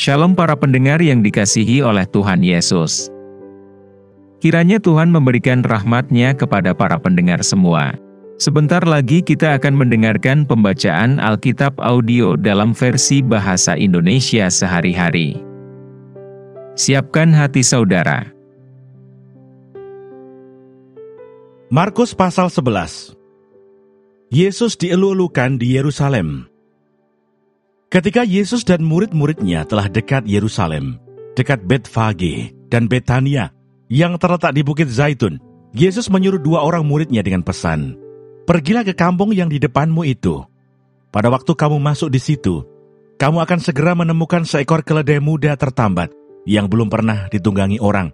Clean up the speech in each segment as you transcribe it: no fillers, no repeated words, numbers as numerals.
Shalom para pendengar yang dikasihi oleh Tuhan Yesus. Kiranya Tuhan memberikan rahmat-Nya kepada para pendengar semua. Sebentar lagi kita akan mendengarkan pembacaan Alkitab audio dalam versi bahasa Indonesia sehari-hari. Siapkan hati saudara. Markus pasal 11. Yesus dielu-elukan di Yerusalem. Ketika Yesus dan murid-muridnya telah dekat Yerusalem, dekat Betfage dan Betania yang terletak di Bukit Zaitun, Yesus menyuruh 2 orang muridnya dengan pesan, "Pergilah ke kampung yang di depanmu itu. Pada waktu kamu masuk di situ, kamu akan segera menemukan seekor keledai muda tertambat yang belum pernah ditunggangi orang.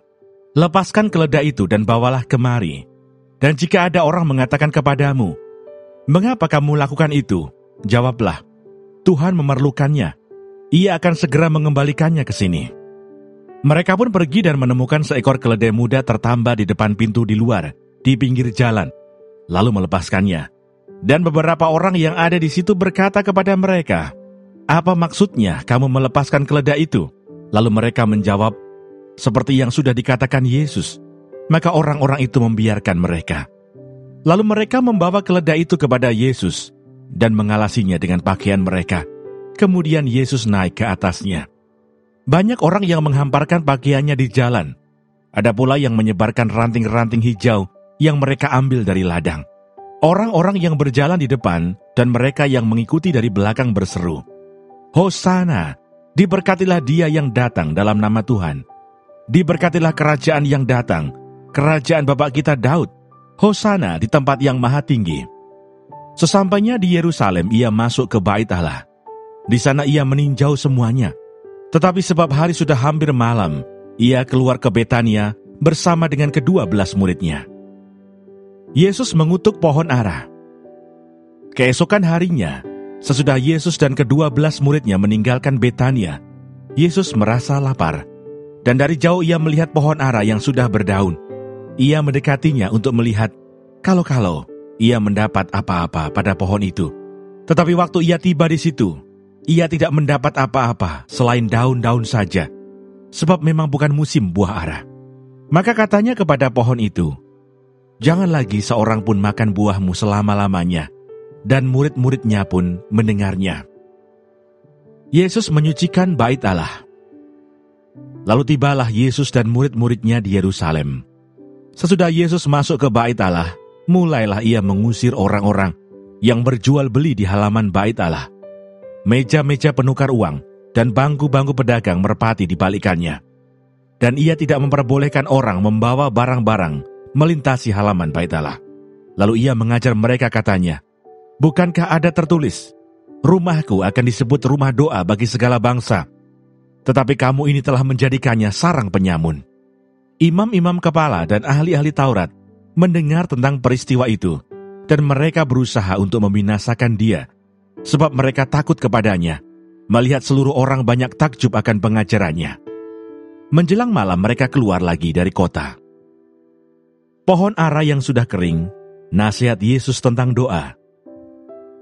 Lepaskan keledai itu dan bawalah kemari. Dan jika ada orang mengatakan kepadamu, 'Mengapa kamu lakukan itu?' Jawablah, 'Tuhan memerlukannya. Ia akan segera mengembalikannya ke sini.' Mereka pun pergi dan menemukan seekor keledai muda tertambat di depan pintu di luar, di pinggir jalan, lalu melepaskannya. Dan beberapa orang yang ada di situ berkata kepada mereka, 'Apa maksudnya kamu melepaskan keledai itu?' Lalu mereka menjawab, seperti yang sudah dikatakan Yesus. Maka orang-orang itu membiarkan mereka. Lalu mereka membawa keledai itu kepada Yesus dan mengalasinya dengan pakaian mereka. Kemudian Yesus naik ke atasnya. Banyak orang yang menghamparkan pakaiannya di jalan. Ada pula yang menyebarkan ranting-ranting hijau yang mereka ambil dari ladang. Orang-orang yang berjalan di depan dan mereka yang mengikuti dari belakang berseru, 'Hosana, diberkatilah dia yang datang dalam nama Tuhan. Diberkatilah kerajaan yang datang, kerajaan Bapa kita Daud. Hosana di tempat yang maha tinggi.' Sesampainya di Yerusalem, ia masuk ke Bait Allah. Di sana ia meninjau semuanya. Tetapi sebab hari sudah hampir malam, ia keluar ke Betania bersama dengan ke-12 muridnya. Yesus mengutuk pohon ara. Keesokan harinya, sesudah Yesus dan ke-12 muridnya meninggalkan Betania, Yesus merasa lapar. Dan dari jauh ia melihat pohon ara yang sudah berdaun. Ia mendekatinya untuk melihat kalau-kalau ia mendapat apa-apa pada pohon itu. Tetapi waktu ia tiba di situ, ia tidak mendapat apa-apa selain daun-daun saja, sebab memang bukan musim buah ara. Maka katanya kepada pohon itu, 'Jangan lagi seorang pun makan buahmu selama-lamanya.' Dan murid-muridnya pun mendengarnya. Yesus menyucikan Bait Allah. Lalu tibalah Yesus dan murid-muridnya di Yerusalem. Sesudah Yesus masuk ke Bait Allah, mulailah ia mengusir orang-orang yang berjual beli di halaman Bait Allah. Meja-meja penukar uang dan bangku-bangku pedagang merpati dibalikannya. Dan ia tidak memperbolehkan orang membawa barang-barang melintasi halaman Bait Allah. Lalu ia mengajar mereka katanya, 'Bukankah ada tertulis, rumahku akan disebut rumah doa bagi segala bangsa? Tetapi kamu ini telah menjadikannya sarang penyamun.' Imam-imam kepala dan ahli-ahli Taurat mendengar tentang peristiwa itu, dan mereka berusaha untuk membinasakan dia, sebab mereka takut kepadanya, melihat seluruh orang banyak takjub akan pengajarannya. Menjelang malam mereka keluar lagi dari kota. Pohon ara yang sudah kering, nasihat Yesus tentang doa.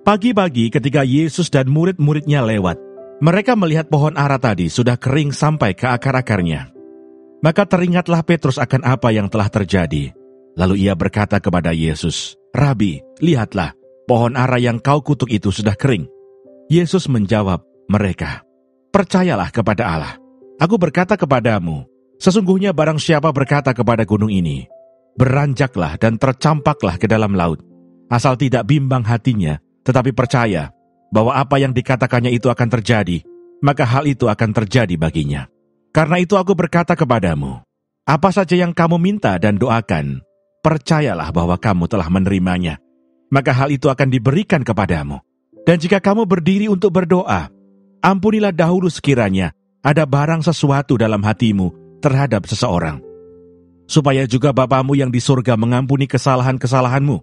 Pagi-pagi ketika Yesus dan murid-muridnya lewat, mereka melihat pohon ara tadi sudah kering sampai ke akar-akarnya. Maka teringatlah Petrus akan apa yang telah terjadi. Lalu ia berkata kepada Yesus, 'Rabi, lihatlah, pohon ara yang kau kutuk itu sudah kering.' Yesus menjawab mereka, 'Percayalah kepada Allah. Aku berkata kepadamu, sesungguhnya barang siapa berkata kepada gunung ini, beranjaklah dan tercampaklah ke dalam laut, asal tidak bimbang hatinya, tetapi percaya bahwa apa yang dikatakannya itu akan terjadi, maka hal itu akan terjadi baginya. Karena itu aku berkata kepadamu, apa saja yang kamu minta dan doakan, percayalah bahwa kamu telah menerimanya, maka hal itu akan diberikan kepadamu. Dan jika kamu berdiri untuk berdoa, ampunilah dahulu sekiranya ada barang sesuatu dalam hatimu terhadap seseorang, supaya juga Bapamu yang di surga mengampuni kesalahan-kesalahanmu.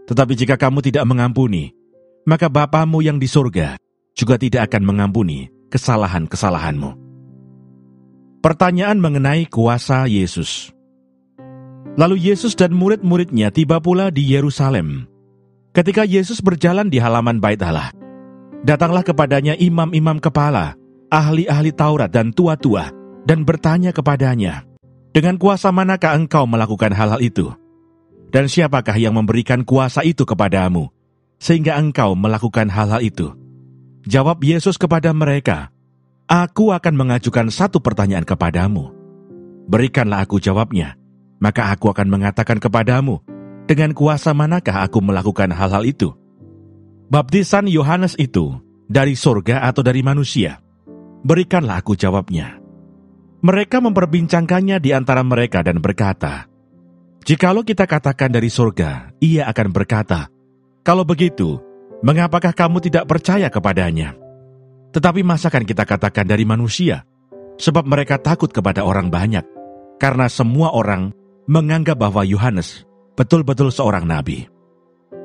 Tetapi jika kamu tidak mengampuni, maka Bapamu yang di surga juga tidak akan mengampuni kesalahan-kesalahanmu." Pertanyaan mengenai kuasa Yesus. Lalu Yesus dan murid-muridnya tiba pula di Yerusalem. Ketika Yesus berjalan di halaman Bait Allah, datanglah kepadanya imam-imam kepala, ahli-ahli Taurat dan tua-tua dan bertanya kepadanya, "Dengan kuasa manakah engkau melakukan hal-hal itu? Dan siapakah yang memberikan kuasa itu kepadamu, sehingga engkau melakukan hal-hal itu?" Jawab Yesus kepada mereka, "Aku akan mengajukan satu pertanyaan kepadamu. Berikanlah aku jawabnya, maka aku akan mengatakan kepadamu, dengan kuasa manakah aku melakukan hal-hal itu? Baptisan Yohanes itu dari surga atau dari manusia? Berikanlah aku jawabnya." Mereka memperbincangkannya di antara mereka dan berkata, "Jikalau kita katakan dari surga, ia akan berkata, 'Kalau begitu, mengapakah kamu tidak percaya kepadanya?' Tetapi masakan kita katakan dari manusia? Sebab mereka takut kepada orang banyak, karena semua orang menganggap bahwa Yohanes betul-betul seorang nabi."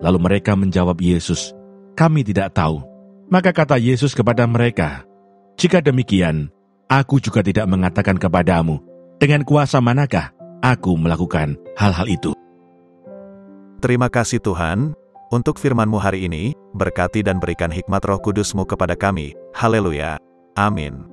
Lalu mereka menjawab Yesus, "Kami tidak tahu." Maka kata Yesus kepada mereka, "Jika demikian, aku juga tidak mengatakan kepadamu, dengan kuasa manakah aku melakukan hal-hal itu." Terima kasih Tuhan, untuk firman-Mu hari ini, berkati dan berikan hikmat Roh Kudus-Mu kepada kami. Haleluya. Amin.